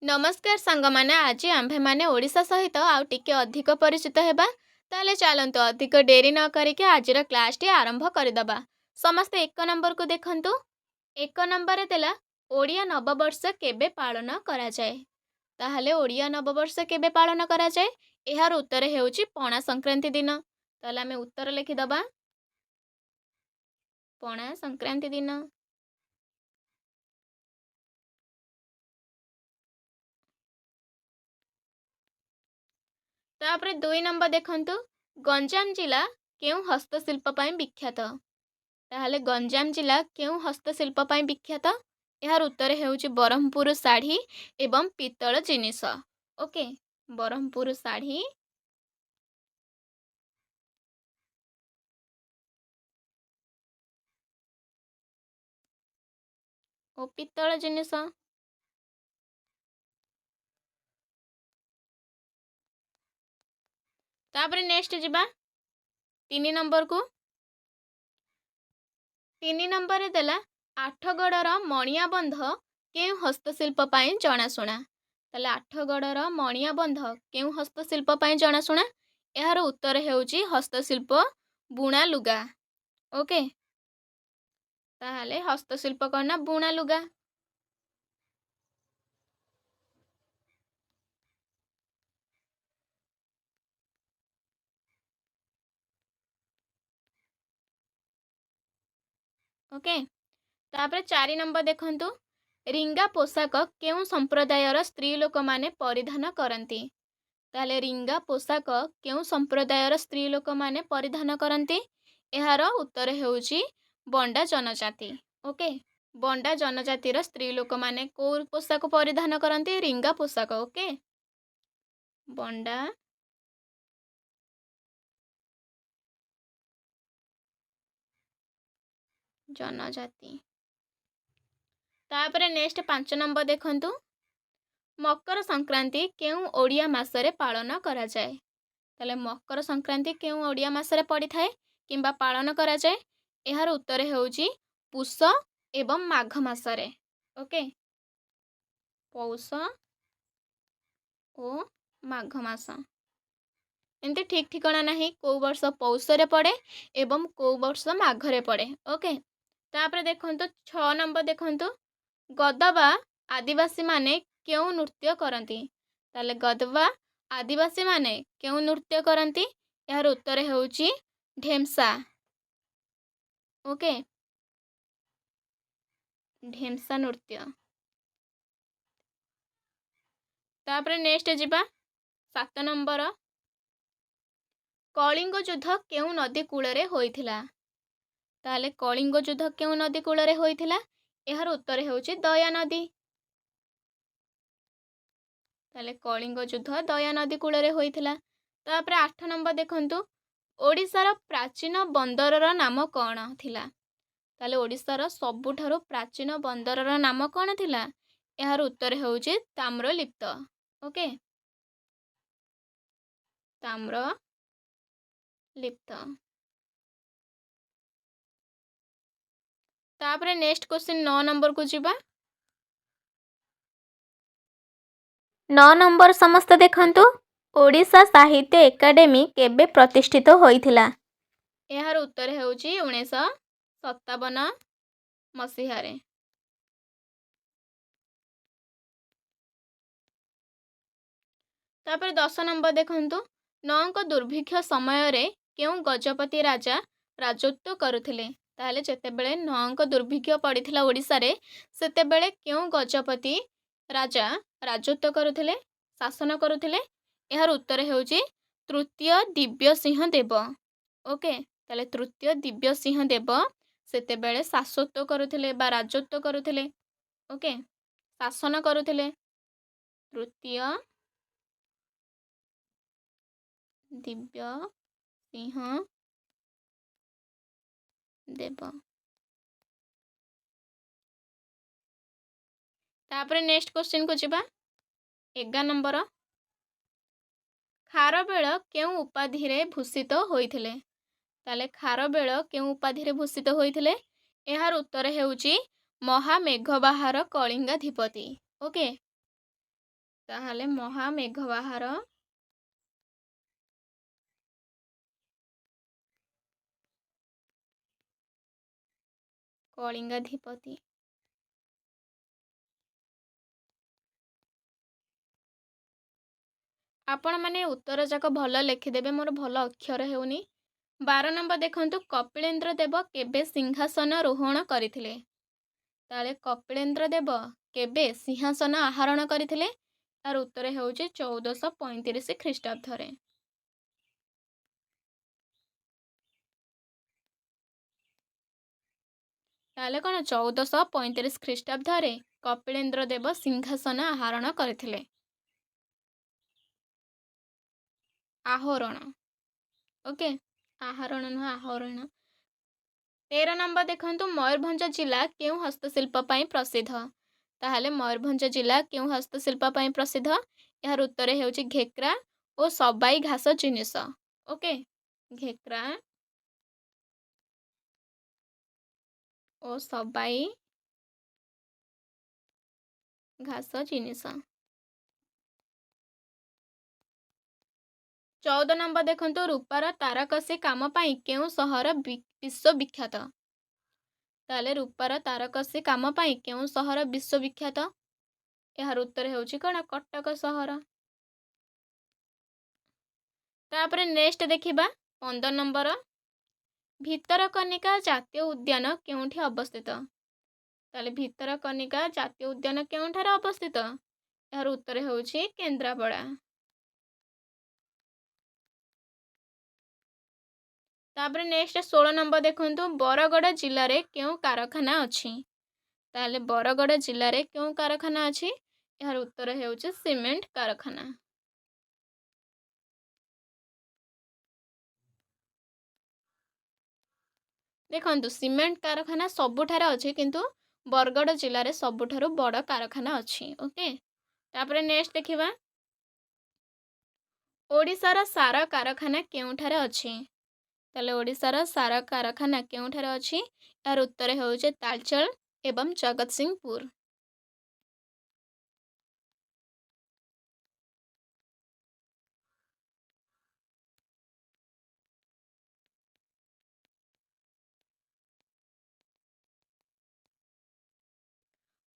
नमस्कार सांगमाने आज आंभे माने ओडिशा सहित आउ टिके अधिक परिचित हेबा। ताले चलंतु अधिक डेरी न करिके आजिर क्लास टी आरंभ करदबा। समस्त एक नंबर को देखंतु। एक नंबर देला ओडिया नववर्ष केबे पालन करा जाए। ताहले ओडिया नववर्ष केबे पालन करा जाए एहार उत्तर हेउची पणा संक्रांति दिन। ताले आमे उत्तर लिखि दबा पणा संक्रांति दिन। तापरे 2 नंबर देखंतु गंजाम जिला केउ हस्तशिल्प पई विख्यात। ताहले गंजाम जिला केउ हस्तशिल्प पई विख्यात एहार उत्तर हेउची बरहमपुर साड़ी एवं पितल जिनिस। ओके बरहमपुर साड़ी ओ पितल जिनिस। तापरे नेक्स्ट जिबा 3 नंबर को। 3 नंबर देला आठगड़र मणिया बंध केउ हस्तशिल्प पई जणाशुना। ताले आठगड़र मणिया बंध केउ हस्तशिल्प पई जणाशुना एहार उत्तर हेउची हस्तशिल्प बुणा लुगा। ओके ताहले हस्तशिल्प करना बुणा लुगा। ओके तापरे 4 नंबर देखंतु रिंगा पोशाक केउ संप्रदायर स्त्री लोक माने परिधान करंती। ताले रिंगा पोशाक केउ संप्रदायर स्त्री लोक माने परिधान करंती एहार उत्तर हेउची बंडा जनजाति। ओके बंडा जनजातिर स्त्री लोक माने को पोशाक परिधान करंती रिंगा पोशाक। ओके बंडा जनजाति। तापरे नेक्स्ट 5 नंबर देखंतु मकर संक्रांति केउ ओडिया मासरे पालन करा जाए। ताले मकर संक्रांति केउ ओडिया मासरे पड़ी थाए किंबा पालन करा जाए एहार उत्तर हेउची पुष एवं माघ मासरे। ओके पौष ओ माघ मास एमती ठीक ठिकाना नहीं को वर्ष पौषरे पड़े एवं को वर्ष माघरे पड़े। ओके तापरे देखंतु 6 नंबर देखंतु गदबा आदिवासी माने केउ नृत्य करंती। ताले गदबा आदिवासी माने केउ नृत्य करंती एहार उत्तर हेउची ढेमसा। ओके ढेमसा नृत्य। तापरे नेक्स्ट जिबा 7 नंबर कलिंग युद्ध केउ नदी कूलरे होइथिला। ताले कलिंग युद्ध केउ नदी कूलरे होइथिला एहार उत्तर हेउची दया नदी। ताले कलिंग युद्ध दया नदी कूलरे होइथिला। तापरे 8 नंबर देखंतु ओडिशार प्राचीन बंदरर नाम कौन थिला। ताले ओडिशार सबुठारो प्राचीन बंदरर नाम कौन थिला एहार उत्तर हेउची ताम्रलिप्त। ओके ताम्रलिप्त। तापरे नेक्स्ट क्वेश्चन 9 नंबर को जिबा। 9 नंबर समस्त देखंतु ओडिशा साहित्य एकाडेमी केबे प्रतिष्ठित होइथिला एहार उत्तर हेउची 1957 मसीहारे। तापर 10 नंबर देखंतु नौंक दुर्भिक्ष समय रे केउ गजपति राजा राजत्व करुथिले। ताहले जेतेबेले नौंक दुर्भिक्ष पड़िथिला ओडिशा रे सेतेबेले केउ गजपति राजा राजत्व करुथिले शासन करुथिले एहार उत्तर हेउची तृतीय दिव्य सिंह देव। ओके ताले तृतीय दिव्य सिंह देव सेतेबेले शासत्व करुथिले बा राजत्व करुथिले। ओके शासन करुथिले तृतीय दिव्य सिंह देव। तापरे नेक्स्ट क्वेश्चन को जिबा 11 नंबर खारबेल केउ उपाधि रे भूषित होइथिले। ताले खारबेल केउ उपाधि रे भूषित होइथिले एहार उत्तर हेउची महामेघबाहार कलिंगाधिपति। ओके ତାହେଲେ ମହାମେଘବାହାର କଳିଙ୍ଗାଧିପତି। ଆପଣମାନେ ଉତ୍ତର ଯାକ ଭଲ ଲେଖିଦେବେ, ମୋର ଭଲ ଅକ୍ଷର ହେଉନି। 12 ନମ୍ବର ଦେଖନ୍ତୁ, କପିଳେନ୍ଦ୍ର ଦେବ କେବେ ସିଂହାସନ ରୋହଣ କରିଥିଲେ? ତାହେଲେ କପିଳେନ୍ଦ୍ର ଦେବ କେବେ ସିଂହାସନ ଆହରଣ କରିଥିଲେ? ତାର ଉତ୍ତର ହେଉଛି 1435 ଖ୍ରୀଷ୍ଟାବ୍ଦରେ। ତାହେଲେ କ'ଣ 1435 ଖ୍ରୀଷ୍ଟାବ୍ଦରେ କପିଳେନ୍ଦ୍ର ଦେବ ସିଂହାସନ ଆହରଣ କରିଥିଲେ। ଆହରଣ, ଓକେ, ଆହରଣ ନୁହଁ, ଆହରଣ। 13 ନମ୍ବର ଦେଖନ୍ତୁ, ମୟୂରଭଞ୍ଜ ଜିଲ୍ଲା କେଉଁ ହସ୍ତଶିଳ୍ପ ପାଇଁ ପ୍ରସିଦ୍ଧ? ତାହେଲେ ମୟୂରଭଞ୍ଜ ଜିଲ୍ଲା କେଉଁ ହସ୍ତଶିଳ୍ପ ପାଇଁ ପ୍ରସିଦ୍ଧ? ଏହାର ଉତ୍ତର ହେଉଛି ଘେକ୍ରା ଓ ସବାଇ ଘାସ ଜିନିଷ। ଓକେ, ଘେକ୍ରା ଓ ସବାଇ ଘାସ ଜିନିଷ। 14 ନମ୍ବର ଦେଖନ୍ତୁ, ରୂପାର ତାରକସି କାମ ପାଇଁ କେଉଁ ସହର ବିଶ୍ୱବିଖ୍ୟାତ? ତାହେଲେ ରୂପାର ତାରକସି କାମ ପାଇଁ କେଉଁ ସହର ବିଶ୍ୱବିଖ୍ୟାତ? ଏହାର ଉତ୍ତର ହେଉଛି କ'ଣ? କଟକ ସହର। ତାପରେ ନେକ୍ସଟ ଦେଖିବା 15 ନମ୍ବର, ଭିତରକନିକା ଜାତୀୟ ଉଦ୍ୟାନ କେଉଁଠି ଅବସ୍ଥିତ? ତାହେଲେ ଭିତରକନିକା ଜାତୀୟ ଉଦ୍ୟାନ କେଉଁଠାରେ ଅବସ୍ଥିତ? ଏହାର ଉତ୍ତର ହେଉଛି କେନ୍ଦ୍ରାପଡ଼ା। ତାପରେ ନେକ୍ସଟ 16 ନମ୍ବର ଦେଖନ୍ତୁ, ବରଗଡ଼ ଜିଲ୍ଲାରେ କେଉଁ କାରଖାନା ଅଛି? ତାହେଲେ ବରଗଡ଼ ଜିଲ୍ଲାରେ କେଉଁ କାରଖାନା ଅଛି? ଏହାର ଉତ୍ତର ହେଉଛି ସିମେଣ୍ଟ କାରଖାନା। ଦେଖନ୍ତୁ, ସିମେଣ୍ଟ କାରଖାନା ସବୁଠାରେ ଅଛି, କିନ୍ତୁ ବରଗଡ଼ ଜିଲ୍ଲାରେ ସବୁଠାରୁ ବଡ଼ କାରଖାନା ଅଛି। ଓକେ, ତାପରେ ନେକ୍ସଟ ଦେଖିବା, ଓଡ଼ିଶାର ସାର କାରଖାନା କେଉଁଠାରେ ଅଛି? ତାହେଲେ ଓଡ଼ିଶାର ସାର କାରଖାନା କେଉଁଠାରେ ଅଛି? ଏହାର ଉତ୍ତର ହେଉଛି ତାଳଚେର ଏବଂ ଜଗତସିଂହପୁର।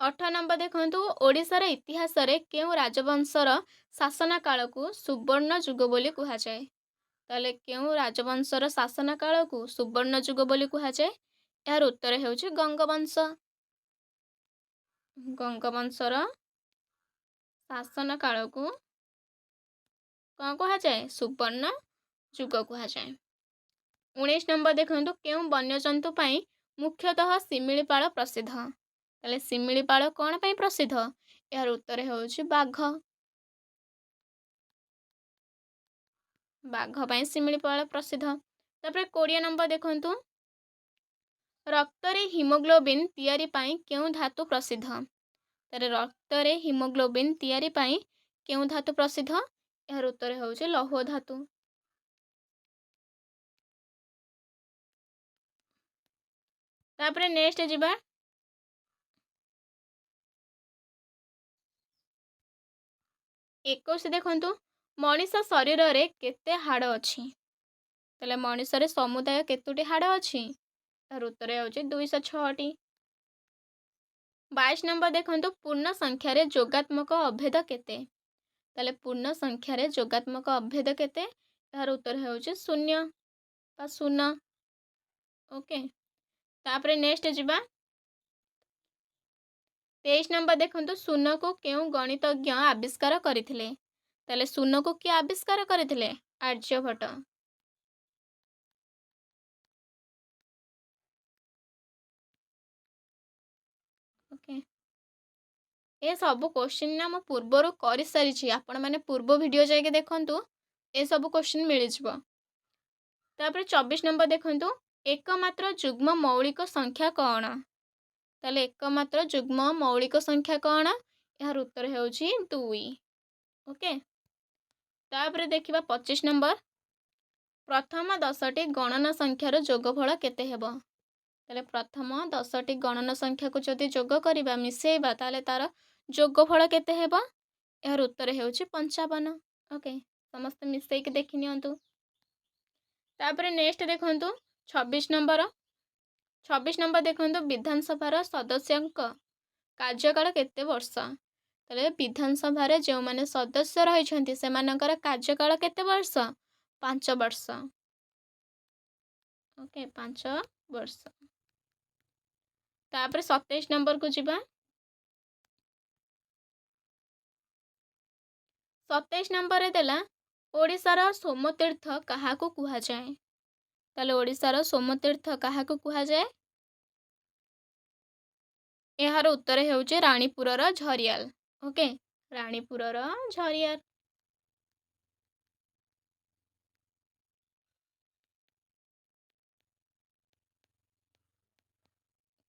ଅଠର ନମ୍ବର ଦେଖନ୍ତୁ, ଓଡ଼ିଶାର ଇତିହାସରେ କେଉଁ ରାଜବଂଶର ଶାସନ କାଳକୁ ସୁବର୍ଣ୍ଣ ଯୁଗ ବୋଲି କୁହାଯାଏ? ତାହେଲେ କେଉଁ ରାଜବଂଶର ଶାସନ କାଳକୁ ସୁବର୍ଣ୍ଣ ଯୁଗ ବୋଲି କୁହାଯାଏ? ଏହାର ଉତ୍ତର ହେଉଛି ଗଙ୍ଗବଂଶ। ଗଙ୍ଗବଂଶର ଶାସନ କାଳକୁ କ'ଣ କୁହାଯାଏ? ସୁବର୍ଣ୍ଣ ଯୁଗ କୁହାଯାଏ। 19 ନମ୍ବର ଦେଖନ୍ତୁ, କେଉଁ ବନ୍ୟଜନ୍ତୁ ପାଇଁ ମୁଖ୍ୟତଃ ଶିମିଳିପାଳ ପ୍ରସିଦ୍ଧ? ତାହେଲେ ଶିମିଳିପାଳ କ'ଣ ପାଇଁ ପ୍ରସିଦ୍ଧ? ଏହାର ଉତ୍ତର ହେଉଛି ବାଘ। ବାଘ ପାଇଁ ଶିମିଳିପାଳ ପ୍ରସିଦ୍ଧ। ତାପରେ 20 ନମ୍ବର ଦେଖନ୍ତୁ, ରକ୍ତରେ ହିମୋଗ୍ଲୋବିନ୍ ତିଆରି ପାଇଁ କେଉଁ ଧାତୁ ପ୍ରସିଦ୍ଧ? ତାହେଲେ ରକ୍ତରେ ହିମୋଗ୍ଲୋବିନ୍ ତିଆରି ପାଇଁ କେଉଁ ଧାତୁ ପ୍ରସିଦ୍ଧ? ଏହାର ଉତ୍ତର ହେଉଛି ଲୌହ ଧାତୁ। ତାପରେ ନେକ୍ସଟ ଯିବା, 21 ଦେଖନ୍ତୁ, ମଣିଷ ଶରୀରରେ କେତେ ହାଡ଼ ଅଛି? ତାହେଲେ ମଣିଷରେ ସମୁଦାୟ କେତୋଟି ହାଡ଼ ଅଛି? ଏହାର ଉତ୍ତର ହେଉଛି 206ଟି। 22 ନମ୍ବର ଦେଖନ୍ତୁ, ପୂର୍ଣ୍ଣ ସଂଖ୍ୟାରେ ଯୋଗାତ୍ମକ ଅଭେଦ କେତେ? ତାହେଲେ ପୂର୍ଣ୍ଣ ସଂଖ୍ୟାରେ ଯୋଗାତ୍ମକ ଅଭେଦ କେତେ? ଏହାର ଉତ୍ତର ହେଉଛି 0 ବା 0। ଓକେ, ତାପରେ ନେକ୍ସଟ ଯିବା, 23 ନମ୍ବର ଦେଖନ୍ତୁ, ଶୂନକୁ କେଉଁ ଗଣିତଜ୍ଞ ଆବିଷ୍କାର କରିଥିଲେ? ତାହେଲେ ଶୂନକୁ କିଏ ଆବିଷ୍କାର କରିଥିଲେ? ଆର୍ଯ୍ୟଭଟ୍ଟ। ଓକେ, ଏସବୁ କୋଶ୍ଚିନ୍ ନା ମୁଁ ପୂର୍ବରୁ କରିସାରିଛି, ଆପଣମାନେ ପୂର୍ବ ଭିଡ଼ିଓ ଯାଇକି ଦେଖନ୍ତୁ, ଏସବୁ କୋଶ୍ଚିନ୍ ମିଳିଯିବ। ତାପରେ 24 ନମ୍ବର ଦେଖନ୍ତୁ, ଏକମାତ୍ର ଯୁଗ୍ମ ମୌଳିକ ସଂଖ୍ୟା କ'ଣ? ତାହେଲେ ଏକମାତ୍ର ଯୁଗ୍ମ ମୌଳିକ ସଂଖ୍ୟା କ'ଣ? ଏହାର ଉତ୍ତର ହେଉଛି 2। ଓକେ, ତାପରେ ଦେଖିବା 25 ନମ୍ବର, ପ୍ରଥମ 10ଟି ଗଣନ ସଂଖ୍ୟାର ଯୋଗଫଳ କେତେ ହେବ? ତାହେଲେ ପ୍ରଥମ 10ଟି ଗଣନ ସଂଖ୍ୟାକୁ ଯଦି ଯୋଗ କରିବା, ମିଶାଇବା, ତାହେଲେ ତାର ଯୋଗଫଳ କେତେ ହେବ? यार उत्तर ହେଉଛି 55। ओके, समस्त मिसेक देखि नियंतु। तापर नेक्स्ट देखंतु 26 नंबर। 26 नंबर देखंतु विधानसभार सदस्यଙ୍କ କାର୍ଯ୍ୟକାଳ କେତେ ବର୍ଷ? ତାହେଲେ ବିଧାନସଭାରେ ଯେଉଁମାନେ ସଦସ୍ୟ ରହିଛନ୍ତି ସେମାନଙ୍କର କାର୍ଯ୍ୟକାଳ କେତେ ବର୍ଷ? 5 ବର୍ଷ। ଓକେ, 5 ବର୍ଷ। ତାପରେ 27 ନମ୍ବରକୁ ଯିବା। 27 ନମ୍ବରରେ ଦେଲା ଓଡ଼ିଶାର ସୋମତୀର୍ଥ କାହାକୁ କୁହାଯାଏ? ତାହେଲେ ଓଡ଼ିଶାର ସୋମତୀର୍ଥ କାହାକୁ କୁହାଯାଏ? ଏହାର ଉତ୍ତର ହେଉଛି ରାଣୀପୁରର ଝରିଆଲ। ଓକେ, ରାଣୀପୁରର ଝରିଆଲ।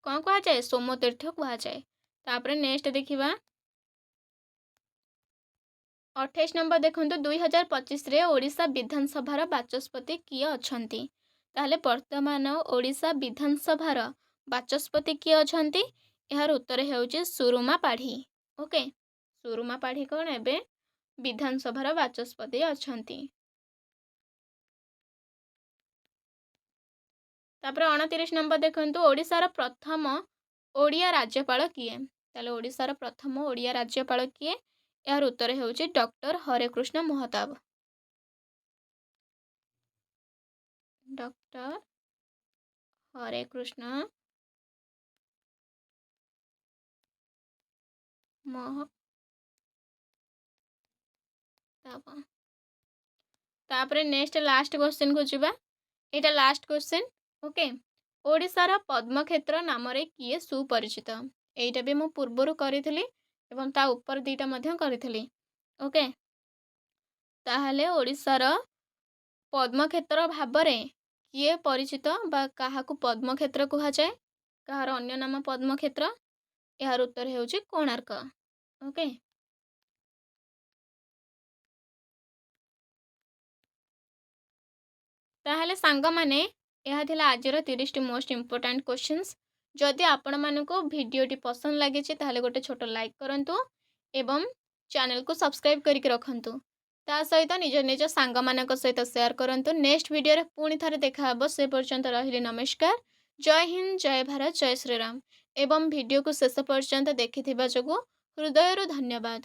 କ'ଣ କୁହାଯାଏ? ସୋମତୀର୍ଥ କୁହାଯାଏ। ତାପରେ ନେକ୍ସଟ ଦେଖିବା 28 ନମ୍ବର ଦେଖନ୍ତୁ 2025ରେ ଓଡ଼ିଶା ବିଧାନସଭାର ବାଚସ୍ପତି କିଏ ଅଛନ୍ତି? ତାହେଲେ ବର୍ତ୍ତମାନ ଓଡ଼ିଶା ବିଧାନସଭାର ବାଚସ୍ପତି କିଏ ଅଛନ୍ତି? ଏହାର ଉତ୍ତର ହେଉଛି ସୁରୁମା ପାଢ଼ୀ। ଓକେ, ସୁରୁମା ପାଢ଼ୀ କ'ଣ ଏବେ ବିଧାନସଭାର ବାଚସ୍ପତି ଅଛନ୍ତି। ତାପରେ 29 ନମ୍ବର ଦେଖନ୍ତୁ ଓଡ଼ିଶାର ପ୍ରଥମ ଓଡ଼ିଆ ରାଜ୍ୟପାଳ କିଏ? ତାହେଲେ ଓଡ଼ିଶାର ପ୍ରଥମ ଓଡ଼ିଆ ରାଜ୍ୟପାଳ କିଏ? ଏହାର ଉତ୍ତର ହେଉଛି ଡକ୍ଟର ହରେକୃଷ୍ଣ ମହତାବ। ଡକ୍ଟର ହରେକୃଷ୍ଣ ମହତାବ। ତାପରେ ନେକ୍ସଟ ଲାଷ୍ଟ क्वेश्चन को ଯିବା। ଏଇଟା ଲାଷ୍ଟ क्वेश्चन। ओके, ଓଡ଼ିଶାର ପଦ୍ମକ୍ଷେତ୍ର ନାମରେ କିଏ ସୁପରିଚିତ? ଏଇଟା ବି ମୁଁ ପୂର୍ବରୁ କରିଥିଲି ଏବଂ ତା ଉପର ଦୁଇଟା ମଧ୍ୟ କରିଥିଲି। ଓକେ, ତାହେଲେ ଓଡ଼ିଶାର ପଦ୍ମକ୍ଷେତ୍ର ଭାବରେ କିଏ ପରିଚିତ ବା କାହାକୁ ପଦ୍ମକ୍ଷେତ୍ର କୁହାଯାଏ? କାହାର ଅନ୍ୟ ନାମ ପଦ୍ମକ୍ଷେତ୍ର? ଏହାର ଉତ୍ତର ହେଉଛି କୋଣାର୍କ। ଓକେ, ତାହେଲେ ସାଙ୍ଗମାନେ ଏହା ଥିଲା ଆଜିର 30ଟି ମୋଷ୍ଟ ଇମ୍ପୋର୍ଟାଣ୍ଟ କ୍वेश्चंस। ଯଦି ଆପଣମାନଙ୍କୁ ଭିଡ଼ିଓଟି ପସନ୍ଦ ଲାଗିଛି ତାହେଲେ ଗୋଟେ ଛୋଟ ଲାଇକ୍ କରନ୍ତୁ ଏବଂ ଚ୍ୟାନେଲକୁ ସବସ୍କ୍ରାଇବ୍ କରିକି ରଖନ୍ତୁ। ତା ସହିତ ନିଜ ସାଙ୍ଗମାନଙ୍କ ସହିତ ସେୟାର କରନ୍ତୁ। ନେକ୍ସଟ ଭିଡ଼ିଓରେ ପୁଣି ଥରେ ଦେଖାହେବ। ସେ ପର୍ଯ୍ୟନ୍ତ ରହିଲି ନମସ୍କାର। ଜୟ ହିନ୍ଦ, ଜୟ ଭାରତ, ଜୟ ଶ୍ରୀରାମ। ଏବଂ ଭିଡ଼ିଓକୁ ଶେଷ ପର୍ଯ୍ୟନ୍ତ ଦେଖିଥିବା ଯୋଗୁଁ ହୃଦୟରୁ ଧନ୍ୟବାଦ।